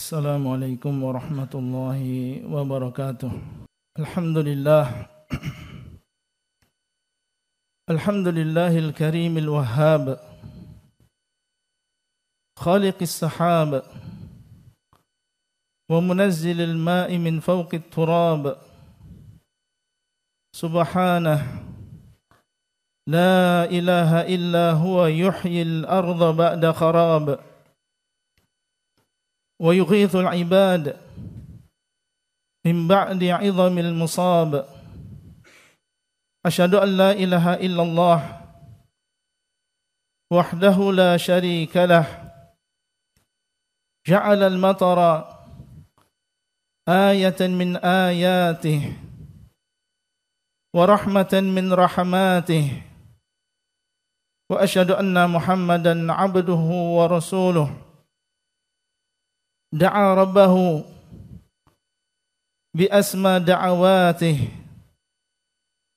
Assalamualaikum warahmatullahi wabarakatuh. Alhamdulillah. Alhamdulillahil karimil wahhab. Khaliqis sahab. Wa munazzilil ma'i min fawqit turab. Subhanah. La ilaha illa huwa yuhyil arda ba'da kharab. ويغيث العباد من بعد عظم المصاب أشهد أن لا إله إلا الله وحده لا شريك له جعل المطر آية من آياته ورحمة من رحماته وأشهد أن محمدا عبده ورسوله دعا ربه بأسمى دعواته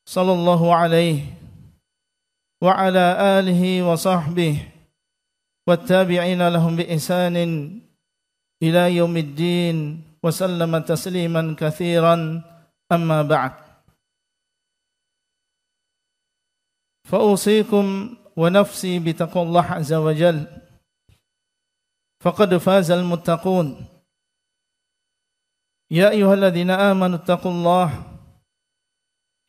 صلى الله عليه وعلى آله وصحبه والتابعين لهم بإحسان إلى يوم الدين وسلم تسليما كثيرا أما بعد فأوصيكم ونفسي بتقوى الله عز وجل فقد فاز المتقون يا أيها الذين آمنوا اتقوا الله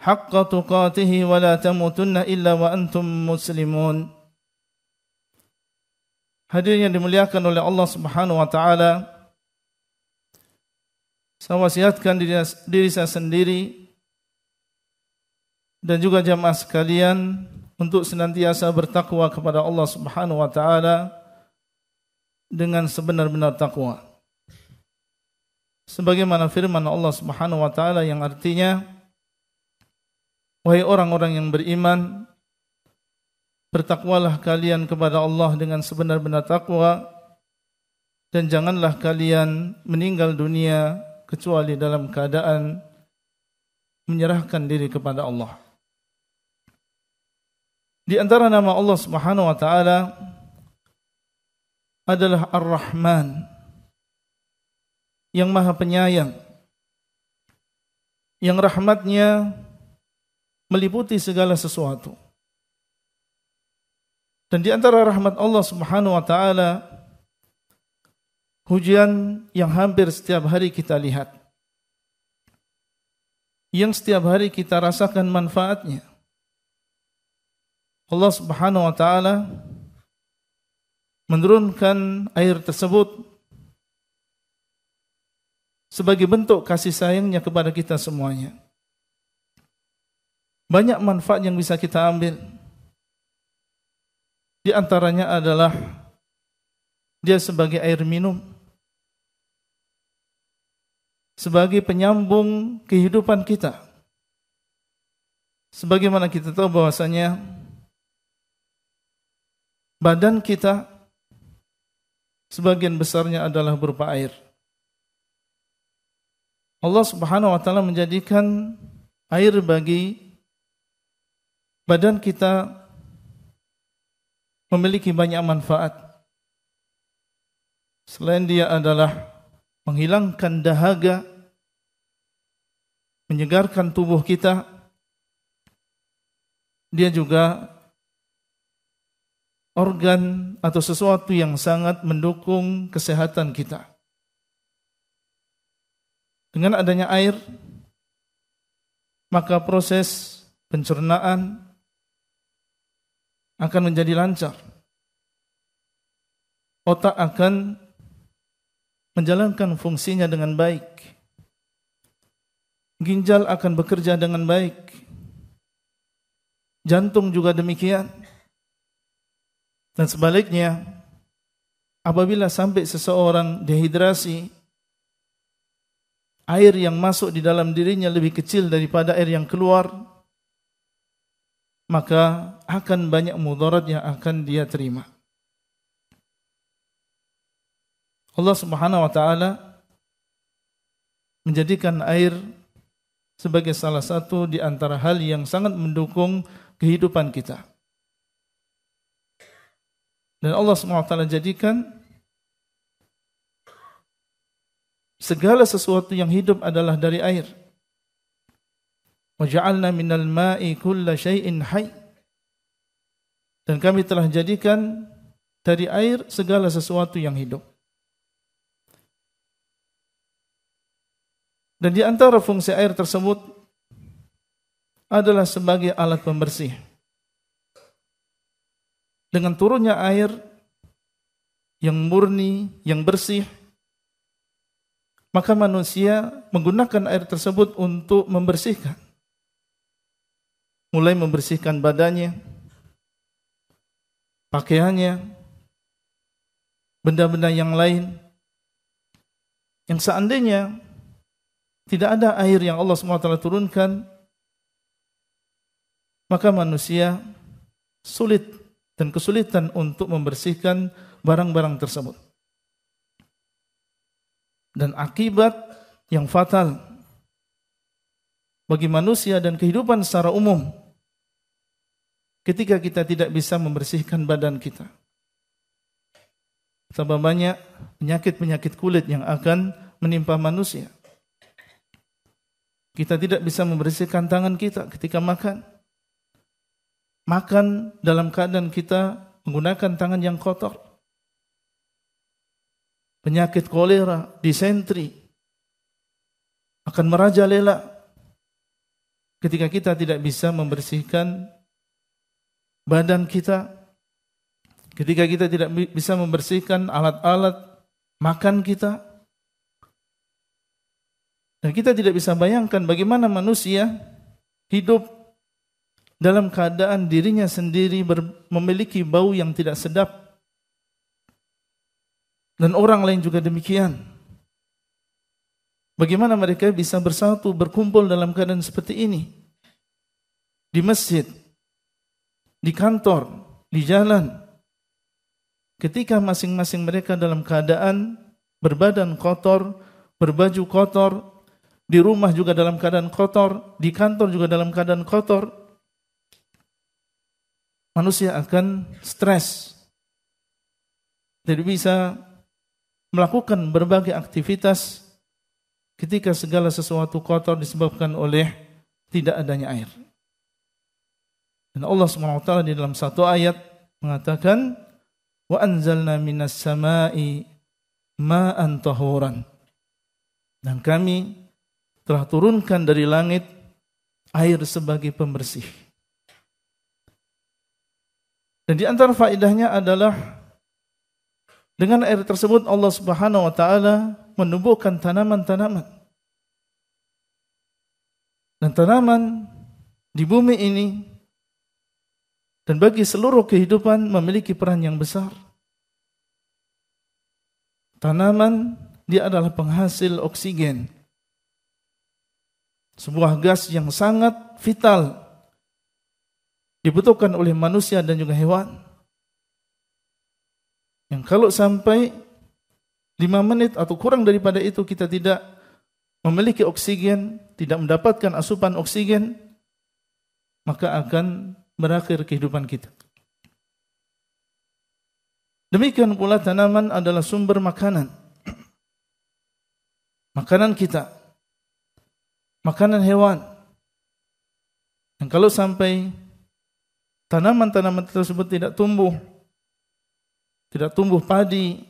حق تقاته ولا تموتن إلا وأنتم مسلمون. Hadirin yang dimuliakan oleh Allah Subhanahu wa taala, saya wasiatkan diri saya sendiri dan juga jamaah sekalian untuk senantiasa bertakwa kepada Allah Subhanahu wa taala dengan sebenar-benar takwa. Sebagaimana firman Allah Subhanahu wa taala yang artinya, wahai orang-orang yang beriman, bertakwalah kalian kepada Allah dengan sebenar-benar takwa dan janganlah kalian meninggal dunia kecuali dalam keadaan menyerahkan diri kepada Allah. Di antara nama Allah Subhanahu wa taala adalah Ar-Rahman, yang maha penyayang, yang rahmatnya meliputi segala sesuatu. Dan di antara rahmat Allah Subhanahu wa taala, hujan yang hampir setiap hari kita lihat, yang setiap hari kita rasakan manfaatnya. Allah Subhanahu wa taala menurunkan air tersebut sebagai bentuk kasih sayangnya kepada kita semuanya. Banyak manfaat yang bisa kita ambil. Di antaranya adalah dia sebagai air minum, sebagai penyambung kehidupan kita. Sebagaimana kita tahu bahwasanya badan kita sebagian besarnya adalah berupa air. Allah Subhanahu wa taala menjadikan air bagi badan kita memiliki banyak manfaat. Selain dia adalah menghilangkan dahaga, menyegarkan tubuh kita, dia juga organ atau sesuatu yang sangat mendukung kesehatan kita. Dengan adanya air, maka proses pencernaan akan menjadi lancar. Otak akan menjalankan fungsinya dengan baik. Ginjal akan bekerja dengan baik. Jantung juga demikian. Dan sebaliknya, apabila sampai seseorang dehidrasi, air yang masuk di dalam dirinya lebih kecil daripada air yang keluar, maka akan banyak mudarat yang akan dia terima. Allah Subhanahu wa taala menjadikan air sebagai salah satu di antara hal yang sangat mendukung kehidupan kita. Dan Allah SWT jadikan segala sesuatu yang hidup adalah dari air. Wa ja'alna minal ma'i kulla syai'in hayy. Dan kami telah jadikan dari air segala sesuatu yang hidup. Dan di antara fungsi air tersebut adalah sebagai alat pembersih. Dengan turunnya air yang murni, yang bersih, maka manusia menggunakan air tersebut untuk membersihkan. Mulai membersihkan badannya, pakaiannya, benda-benda yang lain. Yang seandainya tidak ada air yang Allah SWT turunkan, maka manusia sulit dan kesulitan untuk membersihkan barang-barang tersebut. Dan akibat yang fatal bagi manusia dan kehidupan secara umum ketika kita tidak bisa membersihkan badan kita. Sebab banyak penyakit-penyakit kulit yang akan menimpa manusia. Kita tidak bisa membersihkan tangan kita ketika makan. Makan dalam keadaan kita menggunakan tangan yang kotor. Penyakit kolera, disentri akan merajalela ketika kita tidak bisa membersihkan badan kita, ketika kita tidak bisa membersihkan alat-alat makan kita. Dan kita tidak bisa bayangkan bagaimana manusia hidup dalam keadaan dirinya sendiri memiliki bau yang tidak sedap. Dan orang lain juga demikian. Bagaimana mereka bisa bersatu, berkumpul dalam keadaan seperti ini? Di masjid, di kantor, di jalan. Ketika masing-masing mereka dalam keadaan berbadan kotor, berbaju kotor, di rumah juga dalam keadaan kotor, di kantor juga dalam keadaan kotor, manusia akan stres. Tidak bisa melakukan berbagai aktivitas ketika segala sesuatu kotor disebabkan oleh tidak adanya air. Dan Allah SWT di dalam satu ayat mengatakan, wa anzalna minas sama'i ma'an tahuran. Dan kami telah turunkan dari langit air sebagai pembersih. Dan di antara faedahnya adalah dengan air tersebut Allah Subhanahu wa taala menumbuhkan tanaman-tanaman. Dan tanaman di bumi ini dan bagi seluruh kehidupan memiliki peran yang besar. Tanaman dia adalah penghasil oksigen. Sebuah gas yang sangat vital dibutuhkan oleh manusia dan juga hewan. Yang kalau sampai 5 menit atau kurang daripada itu kita tidak memiliki oksigen, tidak mendapatkan asupan oksigen, maka akan berakhir kehidupan kita. Demikian pula tanaman adalah sumber makanan. Makanan kita, makanan hewan. Dan kalau sampai tanaman-tanaman tersebut tidak tumbuh padi,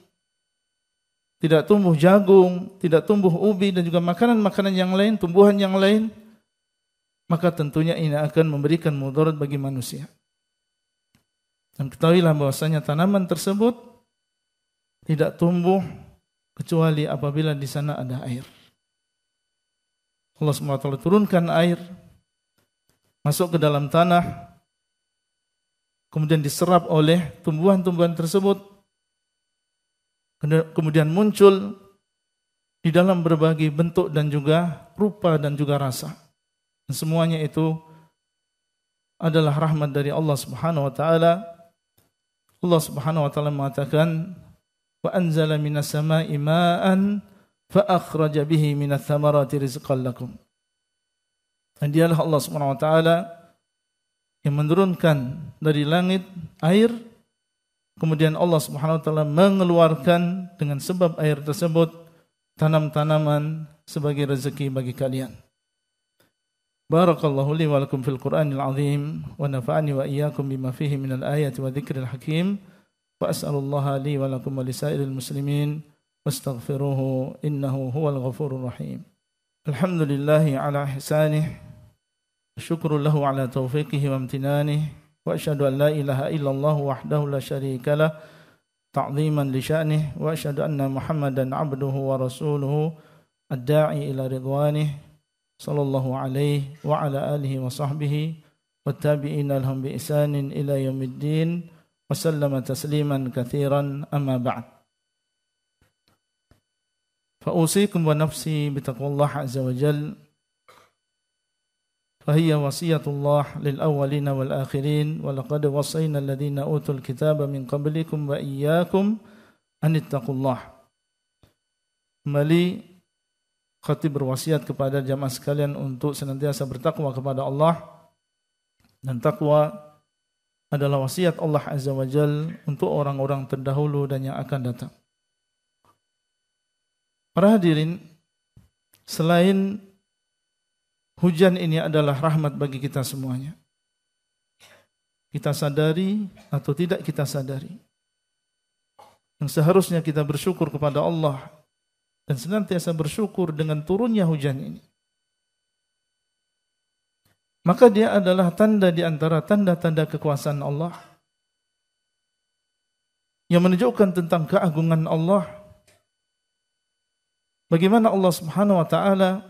tidak tumbuh jagung, tidak tumbuh ubi dan juga makanan-makanan yang lain, tumbuhan yang lain, maka tentunya ini akan memberikan mudarat bagi manusia. Dan ketahuilah bahwasanya tanaman tersebut tidak tumbuh kecuali apabila di sana ada air. Allah SWT turunkan air masuk ke dalam tanah, kemudian diserap oleh tumbuhan-tumbuhan tersebut, kemudian muncul di dalam berbagai bentuk dan juga rupa dan juga rasa. Dan semuanya itu adalah rahmat dari Allah Subhanahu wa taala. Allah Subhanahu wa taala mengatakan, "Wa anzala minas sama'i ma'an fa akhraja bihi minats thamarati rizqan lakum." Dan dialah Allah Subhanahu wa taala yang menurunkan dari langit air, kemudian Allah Subhanahu wa taala mengeluarkan dengan sebab air tersebut tanam tanaman sebagai rezeki bagi kalian. Barakallahu li wa lakum fil Qur'anil azim wa nafa'ani wa iyyakum bima fihi minal ayati wa dzikril hakim. Wa as'alullaha li wa lakum wa lisairil muslimin wastaghfiruhu innahu huwal ghafurur rahim. Alhamdulillahi ala ihsanih, syukru lahu ala taufiqihi wa amtinanih, wa asyhadu an la ilaha illallah wahdahu la syarika lah ta'ziman li sya'nih, wa asyhadu anna Muhammadan abduhu wa rasuluhu ad-da'i ila ridwanih sallallahu alaihi wa ala alihi wa sahbihi wa tabi'ina lahum bi ihsanin ila yaumiddin wa sallama tasliman katsiran amma ba'd. Fa usikum wa nafsi bi taqwallah azza wa jalla. فهي وصية الله للأولين والآخرين ولقد وصينا الذين أوتوا الكتاب من قبلكم وإياكم أن اتقوا الله. Kembali khatib berwasiat kepada jamaah sekalian untuk senantiasa bertakwa kepada Allah, dan takwa adalah wasiat Allah Azza wa Jalla untuk orang-orang terdahulu dan yang akan datang. Para hadirin, selain hujan ini adalah rahmat bagi kita semuanya, kita sadari atau tidak kita sadari, yang seharusnya kita bersyukur kepada Allah dan senantiasa bersyukur dengan turunnya hujan ini. Maka dia adalah tanda di antara tanda-tanda kekuasaan Allah yang menunjukkan tentang keagungan Allah. Bagaimana Allah Subhanahu wa taala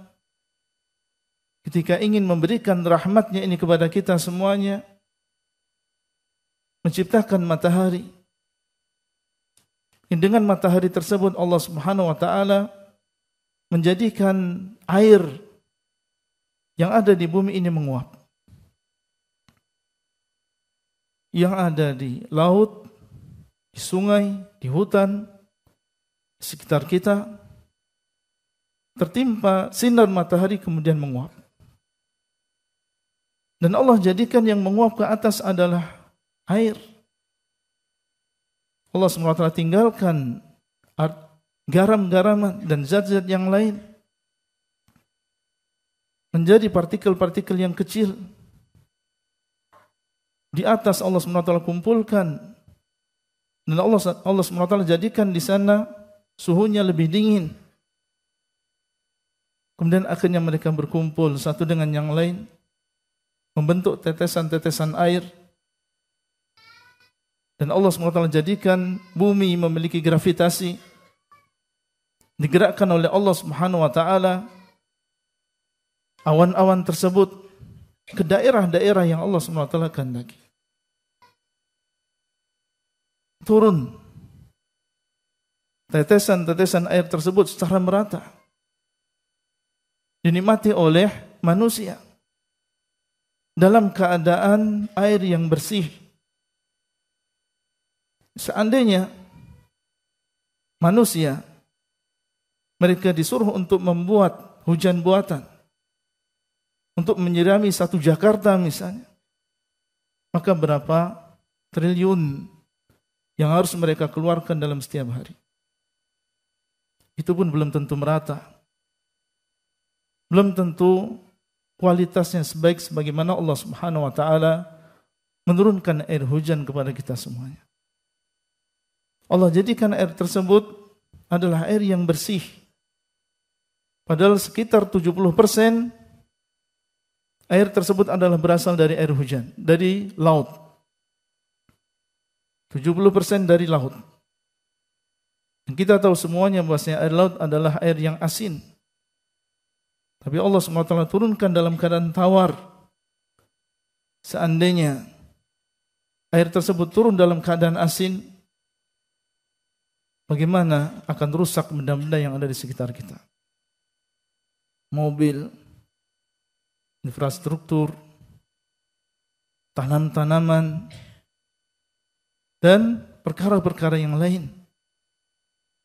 ketika ingin memberikan rahmatnya ini kepada kita semuanya, menciptakan matahari. Dengan matahari tersebut Allah Subhanahu wa taala menjadikan air yang ada di bumi ini menguap. Yang ada di laut, di sungai, di hutan, di sekitar kita, tertimpa sinar matahari kemudian menguap. Dan Allah jadikan yang menguap ke atas adalah air. Allah SWT tinggalkan garam-garaman dan zat-zat yang lain menjadi partikel-partikel yang kecil. Di atas Allah SWT kumpulkan, dan Allah SWT jadikan di sana suhunya lebih dingin. Kemudian akhirnya mereka berkumpul satu dengan yang lain, membentuk tetesan-tetesan air. Dan Allah SWT jadikan bumi memiliki gravitasi, digerakkan oleh Allah Subhanahu wa taala awan-awan tersebut ke daerah-daerah yang Allah SWT kehendaki. Turun tetesan-tetesan air tersebut secara merata, dinikmati oleh manusia dalam keadaan air yang bersih. Seandainya manusia mereka disuruh untuk membuat hujan buatan untuk menyirami satu Jakarta misalnya, maka berapa triliun yang harus mereka keluarkan dalam setiap hari. Itu pun belum tentu merata, belum tentu kualitasnya sebaik sebagaimana Allah Subhanahu wa taala menurunkan air hujan kepada kita semuanya. Allah jadikan air tersebut adalah air yang bersih. Padahal sekitar 70% air tersebut adalah berasal dari air hujan, dari laut. 70% dari laut. Dan kita tahu semuanya bahwasanya air laut adalah air yang asin. Tapi Allah SWT turunkan dalam keadaan tawar. Seandainya air tersebut turun dalam keadaan asin, bagaimana akan rusak benda-benda yang ada di sekitar kita? Mobil, infrastruktur, tanam-tanaman, dan perkara-perkara yang lain.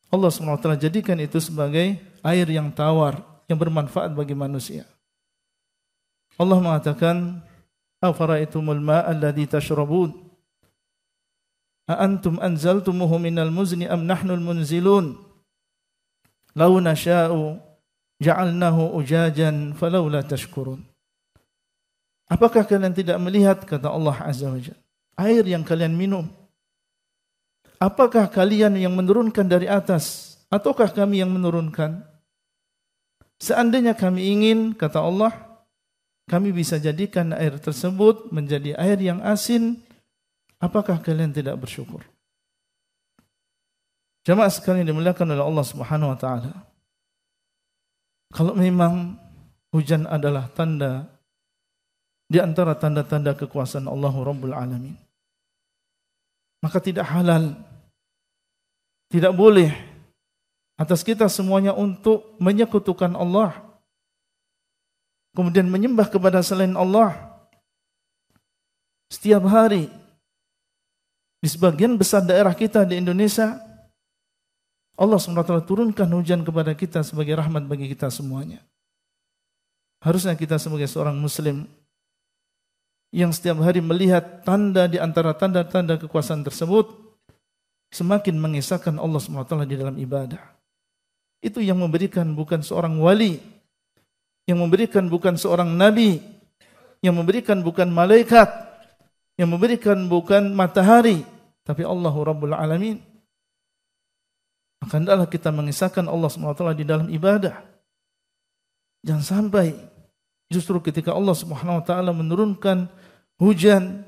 Allah SWT jadikan itu sebagai air yang tawar, yang bermanfaat bagi manusia. Allah mengatakan, "Afara'aitumul ma'a alladhi tashrabun? A antum anzaltumuhu minal muzni am nahnul munzilun?" Lau nasha'u ja'alnahu ujajan falawla tashkurun. Apakah kalian tidak melihat, kata Allah Azza wa Jalla, air yang kalian minum? Apakah kalian yang menurunkan dari atas, ataukah kami yang menurunkan? Seandainya kami ingin, kata Allah, kami bisa jadikan air tersebut menjadi air yang asin. Apakah kalian tidak bersyukur? Jamaah sekalian dimuliakan oleh Allah Subhanahu wa taala. Kalau memang hujan adalah tanda di antara tanda-tanda kekuasaan Allah Rabbul Alamin, maka tidak halal, tidak boleh atas kita semuanya untuk menyekutukan Allah, kemudian menyembah kepada selain Allah. Setiap hari di sebagian besar daerah kita di Indonesia, Allah SWT turunkan hujan kepada kita sebagai rahmat bagi kita semuanya. Harusnya kita sebagai seorang muslim yang setiap hari melihat tanda di antara tanda-tanda kekuasaan tersebut, semakin mengisahkan Allah SWT di dalam ibadah. Itu yang memberikan bukan seorang wali, yang memberikan bukan seorang nabi, yang memberikan bukan malaikat, yang memberikan bukan matahari, tapi Allah Rabbul Alamin. Maka hendaklah kita mengisahkan Allah SWT di dalam ibadah. Jangan sampai justru ketika Allah SWT menurunkan hujan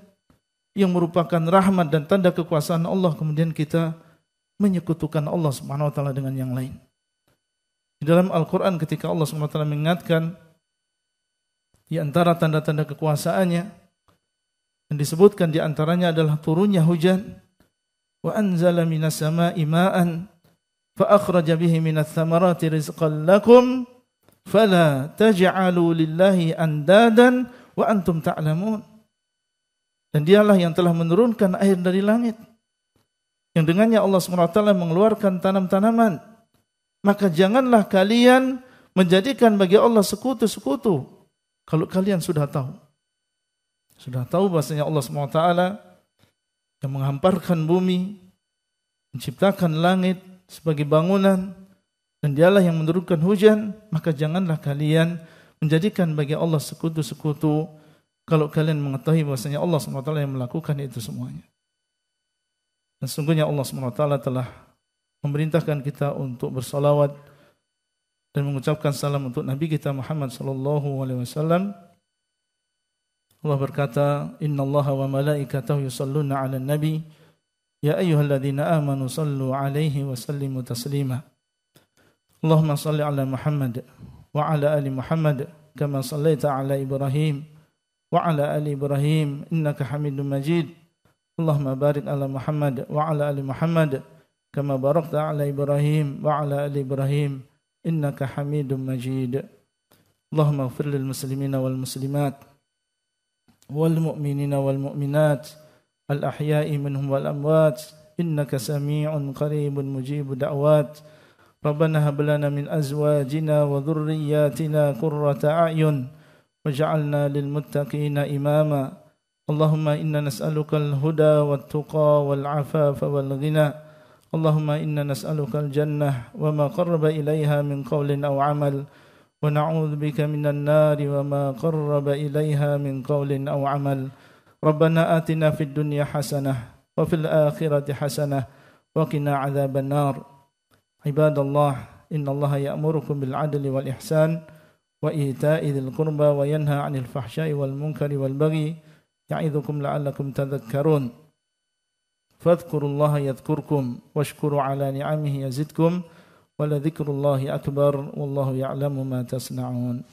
yang merupakan rahmat dan tanda kekuasaan Allah, kemudian kita menyekutukan Allah SWT dengan yang lain. Di dalam Al-Quran ketika Allah SWT mengingatkan di antara tanda-tanda kekuasaannya, yang disebutkan di antaranya adalah turunnya hujan. Wa anzala minas sama'i ma'an fa akhraja bihi minats thamarati rizqan lakum fala taj'alu lillahi andadan wa antum ta'lamun. Dan dialah yang telah menurunkan air dari langit, yang dengannya Allah SWT mengeluarkan tanam-tanaman. Maka janganlah kalian menjadikan bagi Allah sekutu-sekutu kalau kalian sudah tahu. Sudah tahu bahasanya Allah SWT yang menghamparkan bumi, menciptakan langit sebagai bangunan, dan dialah yang menurunkan hujan. Maka janganlah kalian menjadikan bagi Allah sekutu-sekutu kalau kalian mengetahui bahasanya Allah SWT yang melakukan itu semuanya. Dan sungguhnya Allah SWT telah memerintahkan kita untuk bersalawat dan mengucapkan salam untuk Nabi kita Muhammad SAW. Allah berkata, Innallaha wa malaikatahu yusalluna 'alan nabi ya ayyuhalladzina amanu sallu 'alaihi wa sallimu taslima. Allahumma salli 'ala Muhammad wa 'ala ali Muhammad kama sallaita 'ala Ibrahim wa 'ala ali Ibrahim innaka Hamidum Majid. Allahumma barik 'ala Muhammad wa 'ala ali Muhammad kama barakta 'ala Ibrahim wa 'ala ali Ibrahim innaka Hamidum Majid. Allahumma ighfir lil muslimina wal muslimat wal mu'minina wal mu'minat al ahya'i minhum wal amwat innaka sami'un qaribun mujibud da'wat. Rabbana hab lana min azwajina wa dhurriyyatina qurrata a'yun waj'alna lil muttaqina imama. Allahumma inna nas'aluka al huda wat tuqa wal afafa wal ghina. Allahumma inna nas'aluka al jannah wa ma qarraba ilaiha min qawlin aw amal. ونعوذ بك من النار وما قرب إليها من قول أو عمل. ربنا آتنا في الدنيا حسنة وفي الآخرة حسنة وقنا عذاب النار. عباد الله إن الله يأمركم بالعدل والإحسان وإيتاء ذي القربى وينهى عن الفحشاء والمنكر والبغي يعظكم لعلكم تذكرون. فاذكروا الله يذكركم واشكروا على نعمه يزدكم ولذكر الله أكبر والله يعلم ما تصنعون.